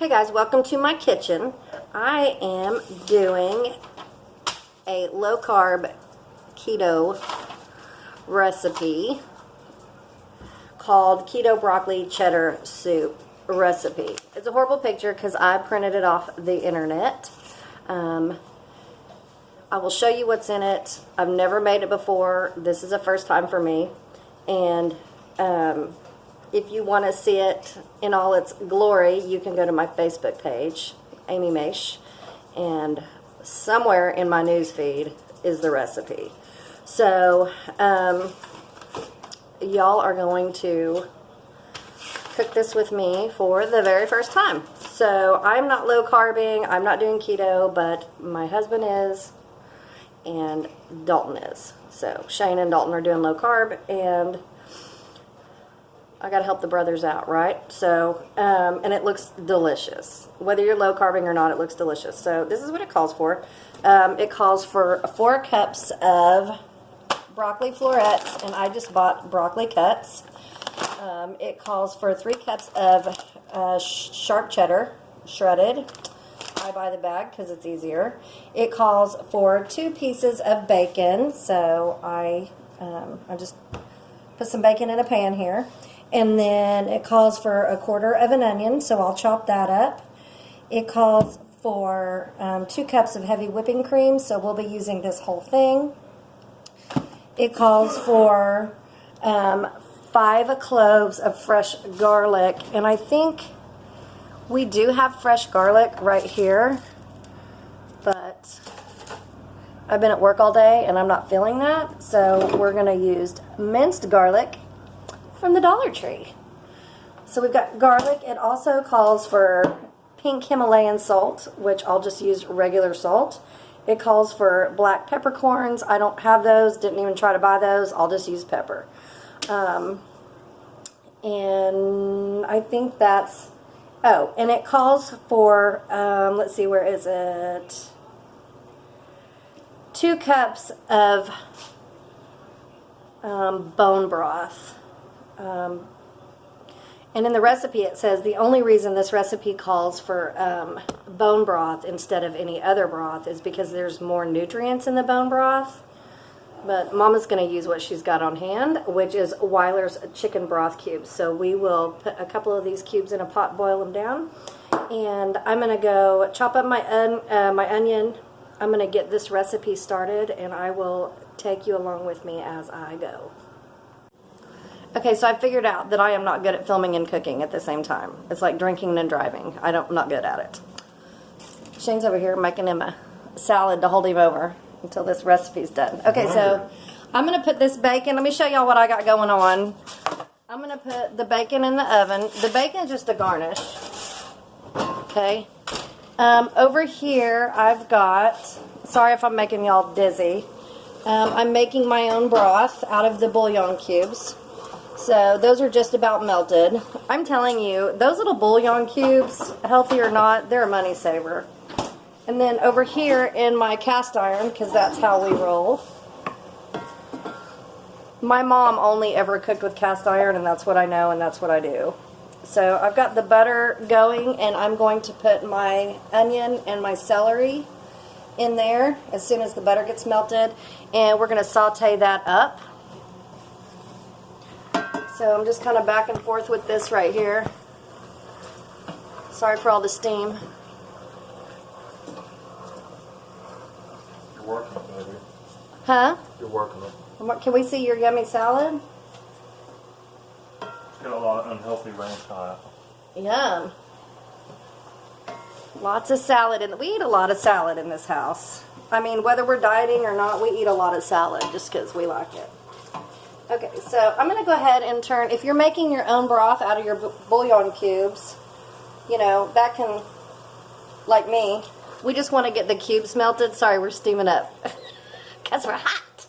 Hey guys, welcome to my kitchen. I am doing a low-carb keto recipe called Keto Broccoli Cheddar Soup recipe. It's a horrible picture because I printed it off the internet. I will show you what's in it. I've never made it before. This is a first time for me. And if you want to see it in all its glory, you can go to my Facebook page, Amy Maish, and somewhere in my news feed is the recipe. So, y'all are going to cook this with me for the very first time. So, I'm not low carbing, I'm not doing keto, but my husband is, and Dalton is. So, Shane and Dalton are doing low carb, and I gotta help the brothers out, right? So, and it looks delicious. Whether you're low carbing or not, it looks delicious. So this is what it calls for. It calls for 4 cups of broccoli florets, and I just bought broccoli cuts. It calls for 3 cups of sharp cheddar, shredded. I buy the bag because it's easier. It calls for 2 pieces of bacon. So I just put some bacon in a pan here. And then it calls for 1/4 of an onion, so I'll chop that up. It calls for 2 cups of heavy whipping cream, so we'll be using this whole thing. It calls for 5 cloves of fresh garlic, and I think we do have fresh garlic right here, but I've been at work all day and I'm not feeling that, so we're going to use minced garlic from the Dollar Tree. So we've got garlic. It also calls for pink Himalayan salt, which I'll just use regular salt. It calls for black peppercorns. I don't have those, didn't even try to buy those. I'll just use pepper. And I think that's, oh, and it calls for, let's see, where is it? 2 cups of bone broth. And in the recipe it says the only reason this recipe calls for bone broth instead of any other broth is because there's more nutrients in the bone broth. But Mama's going to use what she's got on hand, which is Weiler's chicken broth cubes. So we will put a couple of these cubes in a pot, boil them down. And I'm going to go chop up my onion. I'm going to get this recipe started, and I will take you along with me as I go. Okay, so I figured out that I am not good at filming and cooking at the same time. It's like drinking and driving. I'm not good at it. Shane's over here making him a salad to hold him over until this recipe's done. Okay, so I'm going to put this bacon. Let me show y'all what I got going on. I'm going to put the bacon in the oven. The bacon is just a garnish. Okay. Over here, I've got, sorry if I'm making y'all dizzy, I'm making my own broth out of the bouillon cubes. So those are just about melted. I'm telling you, those little bouillon cubes, healthy or not, they're a money saver. And then over here in my cast iron, because that's how we roll. My mom only ever cooked with cast iron, and that's what I know, and that's what I do. So I've got the butter going, and I'm going to put my onion and my celery in there as soon as the butter gets melted. And we're going to saute that up. So I'm just kind of back and forth with this right here. Sorry for all the steam. You're working it, baby. Huh? You're working it. Can we see your yummy salad? It's got a lot of unhealthy ranch on it. Yum. Lots of salad. We eat a lot of salad in this house. I mean, whether we're dieting or not, we eat a lot of salad just because we like it. Okay, so I'm going to go ahead and turn, if you're making your own broth out of your bouillon cubes, you know, that can, like me, we just want to get the cubes melted. Sorry, we're steaming up because we're hot.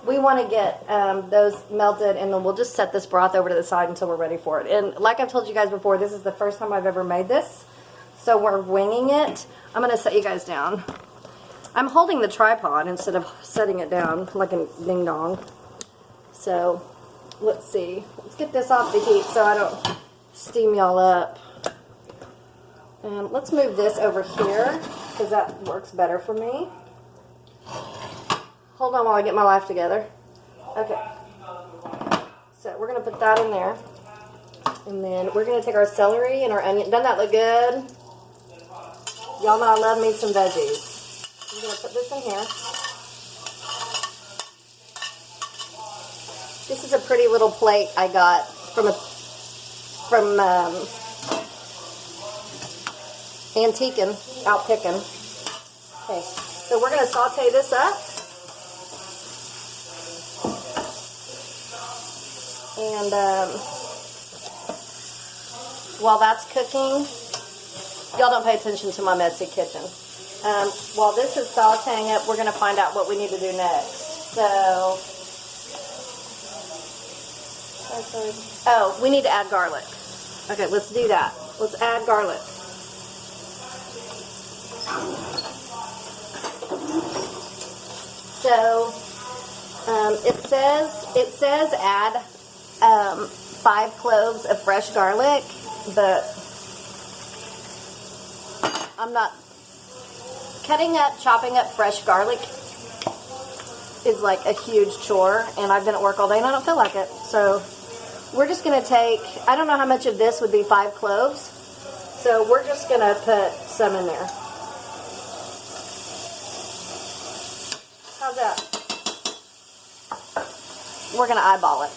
We want to get those melted, and then we'll just set this broth over to the side until we're ready for it. And like I've told you guys before, this is the first time I've ever made this, so we're winging it. I'm going to set you guys down. I'm holding the tripod instead of setting it down like a ding-dong. So, let's see. Let's get this off the heat so I don't steam y'all up. And let's move this over here because that works better for me. Hold on while I get my life together. Okay. So we're going to put that in there. And then we're going to take our celery and our onion. Doesn't that look good? Y'all know I love me some veggies. I'm going to put this in here. This is a pretty little plate I got from Antiquing, out picking. Okay, so we're going to saute this up. And while that's cooking, y'all don't pay attention to my messy kitchen. While this is sauteing up, we're going to find out what we need to do next. So, oh, we need to add garlic. Okay, let's do that. Let's add garlic. So, it says add 5 cloves of fresh garlic, but I'm not. Chopping up fresh garlic is like a huge chore, and I've been at work all day and I don't feel like it. So we're just going to take, I don't know how much of this would be 5 cloves, so we're just going to put some in there. How's that? We're going to eyeball it.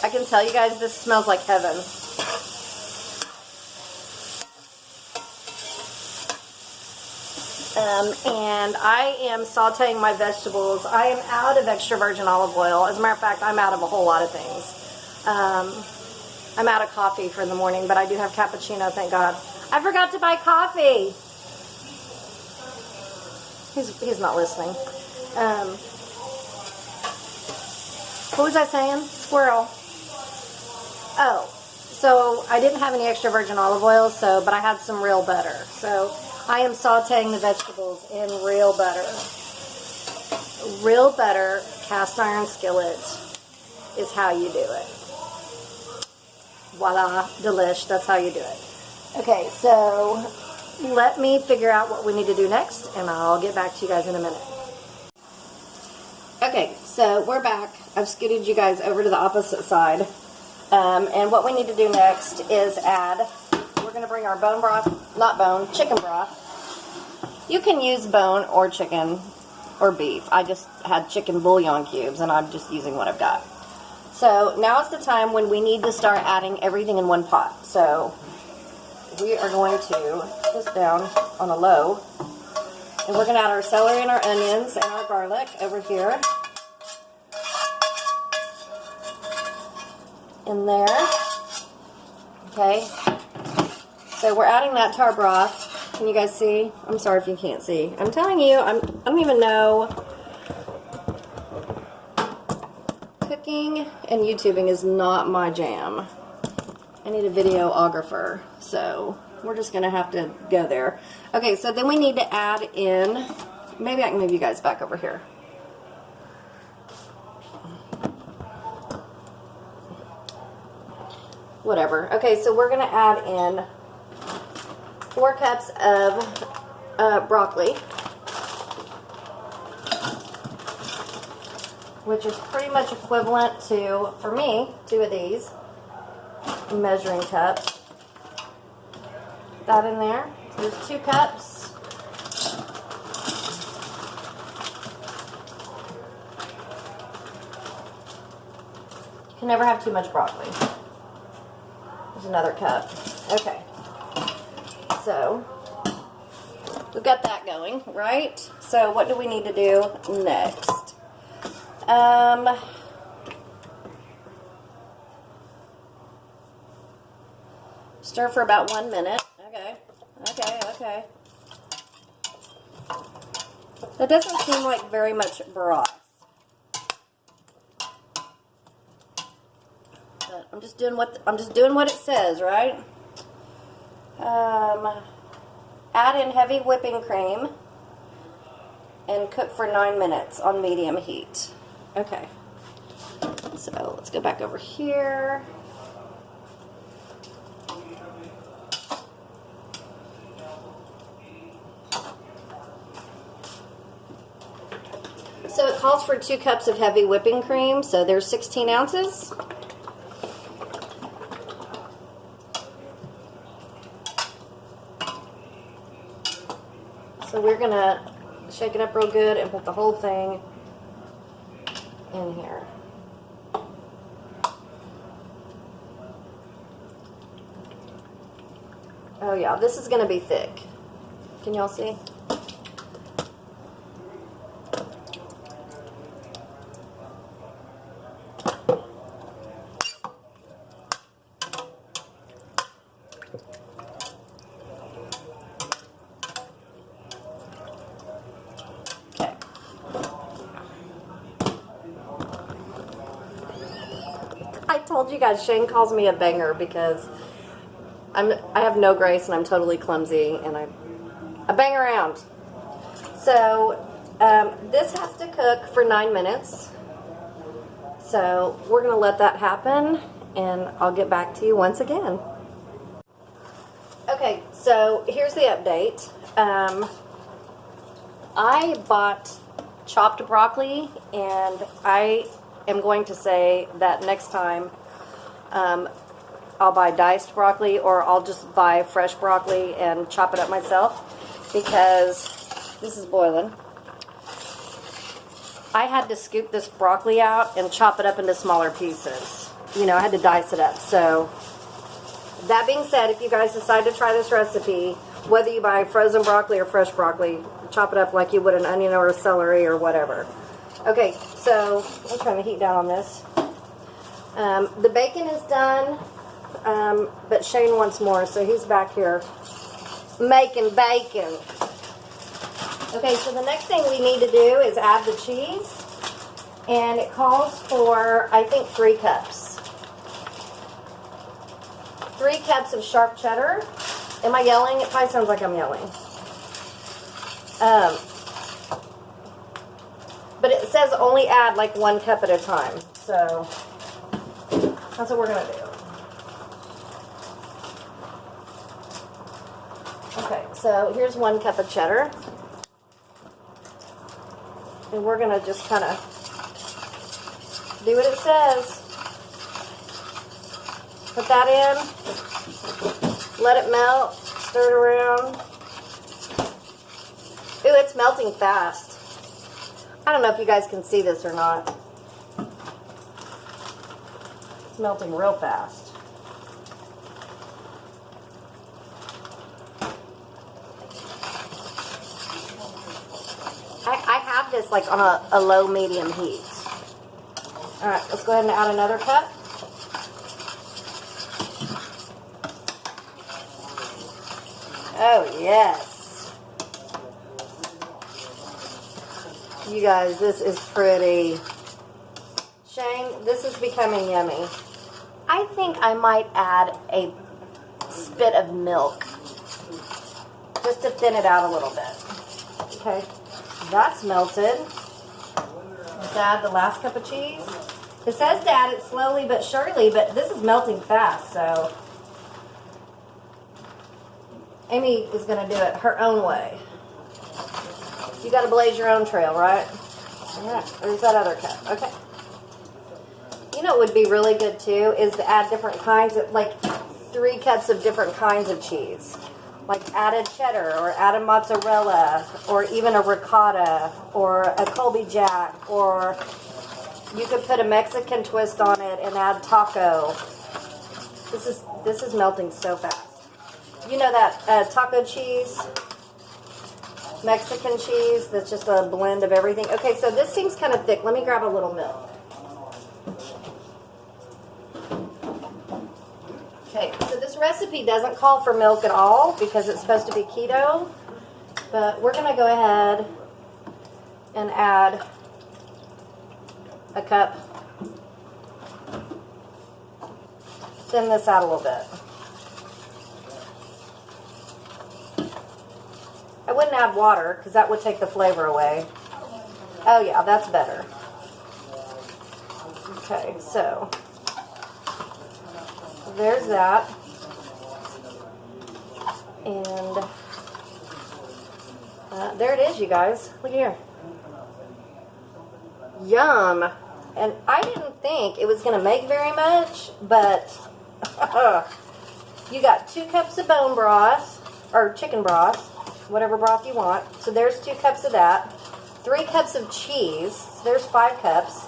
I can tell you guys this smells like heaven. And I am sauteing my vegetables. I am out of extra virgin olive oil. As a matter of fact, I'm out of a whole lot of things. I'm out of coffee for the morning, but I do have cappuccino, thank God. I forgot to buy coffee. He's not listening. What was I saying? Squirrel. Oh, so I didn't have any extra virgin olive oil, but I had some real butter. So I am sauteing the vegetables in real butter. Real butter, cast iron skillet is how you do it. Voila, delish, that's how you do it. Okay, so let me figure out what we need to do next, and I'll get back to you guys in a minute. Okay, so we're back. I've scooted you guys over to the opposite side. And what we need to do next is we're going to bring our bone broth, not bone, chicken broth. You can use bone or chicken or beef. I just had chicken bouillon cubes, and I'm just using what I've got. So now is the time when we need to start adding everything in one pot. So we are going to put this down on a low, and we're going to add our celery and our onions and our garlic over here. In there. Okay. So we're adding that to our broth. Can you guys see? I'm sorry if you can't see. I'm telling you, I don't even know. Cooking and YouTubing is not my jam. I need a videographer, so we're just gonna have to go there. Okay, so then we need to add in, maybe I can move you guys back over here. Whatever. Okay, so we're going to add in 4 cups of broccoli, which is pretty much equivalent to, for me, 2 of these measuring cups. That in there. There's 2 cups. You can never have too much broccoli. There's another cup. Okay. So, we've got that going, right? So, what do we need to do next? Stir for about 1 minute. Okay. That doesn't seem like very much broth. I'm just doing what it says, right? add in heavy whipping cream and cook for 9 minutes on medium heat. Okay, so let's go back over here. So it calls for 2 cups of heavy whipping cream, so there's 16 ounces. So we're gonna shake it up real good and put the whole thing in here. Oh yeah, this is gonna be thick. Can y'all see? I told you guys, Shane calls me a banger because I have no grace and I'm totally clumsy and I bang around. So this has to cook for 9 minutes. So we're gonna let that happen and I'll get back to you once again. Okay, so here's the update. I bought chopped broccoli, and I am going to say that next time I'll buy diced broccoli, or I'll just buy fresh broccoli and chop it up myself, because this is boiling. I had to scoop this broccoli out and chop it up into smaller pieces. You know, I had to dice it up. So that being said, if you guys decide to try this recipe, whether you buy frozen broccoli or fresh broccoli, chop it up like you would an onion or a celery or whatever. Okay, so I'm trying to heat down on this. The bacon is done, but Shane wants more, so he's back here making bacon. Okay, so the next thing we need to do is add the cheese, and it calls for, I think, 3 cups. 3 cups of sharp cheddar. Am I yelling? It probably sounds like I'm yelling. But it says only add like 1 cup at a time. So that's what we're going to do. Okay, so here's 1 cup of cheddar. And we're going to just kind of do what it says. Put that in. Let it melt. Stir it around. Ooh, it's melting fast. I don't know if you guys can see this or not. It's melting real fast. I have this like on a low medium heat. Alright, let's go ahead and add another cup. Oh, yes. You guys, this is pretty. Shane, this is becoming yummy. I think I might add a spit of milk just to thin it out a little bit. Okay, that's melted. Let's add the last cup of cheese. It says to add it slowly but surely, but this is melting fast, so Amy is going to do it her own way. You got to blaze your own trail, right? Yeah. There's that other cup. Okay. You know what would be really good too is to add different kinds of, like 3 cups of different kinds of cheese. Like added cheddar or added mozzarella or even a ricotta or a Colby Jack, or you could put a Mexican twist on it and add taco. This is melting so fast. You know that taco cheese, Mexican cheese, that's just a blend of everything. Okay, so this seems kind of thick. Let me grab a little milk. Okay, so this recipe doesn't call for milk at all because it's supposed to be keto, but we're going to go ahead and add a cup. Thin this out a little bit. wouldn't add water because that would take the flavor away. Oh yeah, that's better. Okay, so there's that. And there it is, you guys. Look here. Yum. And I didn't think it was going to make very much, but you got 2 cups of bone broth, or chicken broth, whatever broth you want. So there's 2 cups of that. 3 cups of cheese, so there's 5 cups.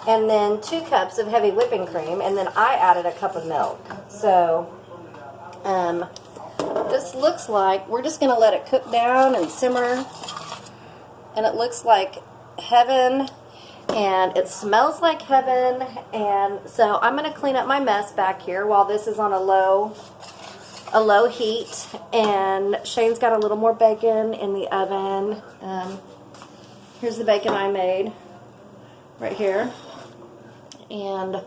And then 2 cups of heavy whipping cream, and then I added a cup of milk. So, this looks like, we're just going to let it cook down and simmer. And it looks like heaven. And it smells like heaven. And so I'm going to clean up my mess back here while this is on a low heat. And Shane's got a little more bacon in the oven. Here's the bacon I made right here. And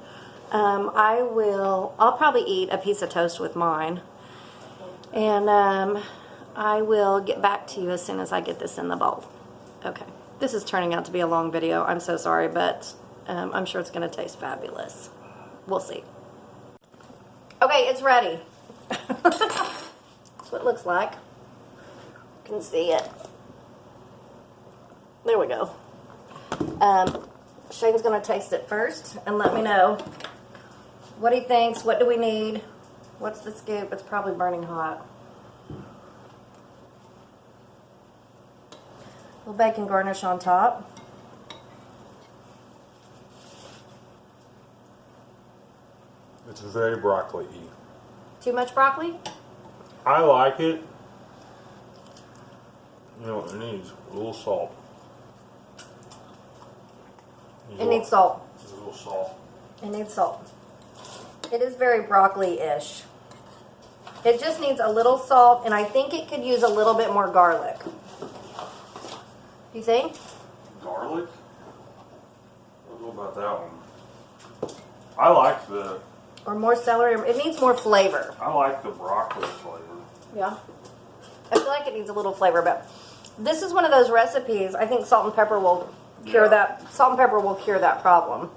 I'll probably eat a piece of toast with mine. And I will get back to you as soon as I get this in the bowl. Okay. This is turning out to be a long video. I'm so sorry, but I'm sure it's going to taste fabulous. We'll see. Okay, it's ready. That's what it looks like. You can see it. There we go. Shane's going to taste it first and let me know what he thinks. What do we need? What's the scoop? It's probably burning hot. A little bacon garnish on top. It's very broccoli-y. Too much broccoli? I like it. You know what it needs? A little salt. It needs salt. A little salt. It needs salt. It is very broccoli-ish. It just needs a little salt, and I think it could use a little bit more garlic. You think? Garlic? I don't know about that one. I like the... Or more celery. It needs more flavor. I like the broccoli flavor. Yeah. I feel like it needs a little flavor, but this is one of those recipes. I think salt and pepper will cure that. Salt and pepper will cure that problem.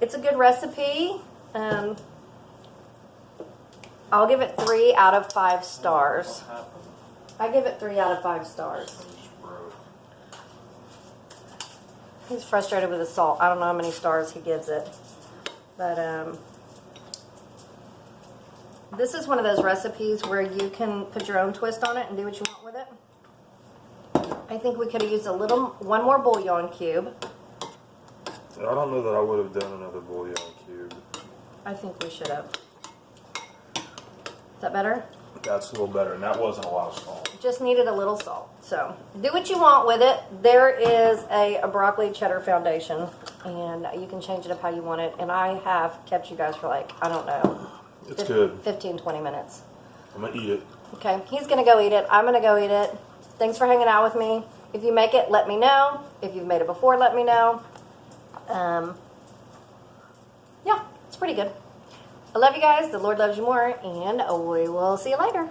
It's a good recipe. I'll give it 3 out of 5 stars. I give it 3 out of 5 stars. He's frustrated with the salt. I don't know how many stars he gives it. But this is one of those recipes where you can put your own twist on it and do what you want with it. I think we could have used one more bouillon cube. I don't know that I would have done another bouillon cube. I think we should have. Is that better? That's a little better, and that wasn't a lot of salt. Just needed a little salt. So do what you want with it. There is a broccoli cheddar foundation, and you can change it up how you want it. And I have kept you guys for like, I don't know, It's good. 15, 20 minutes. I'm going to eat it. Okay, he's going to go eat it. I'm going to go eat it. Thanks for hanging out with me. If you make it, let me know. If you've made it before, let me know. Yeah, it's pretty good. I love you guys. The Lord loves you more, and we will see you later.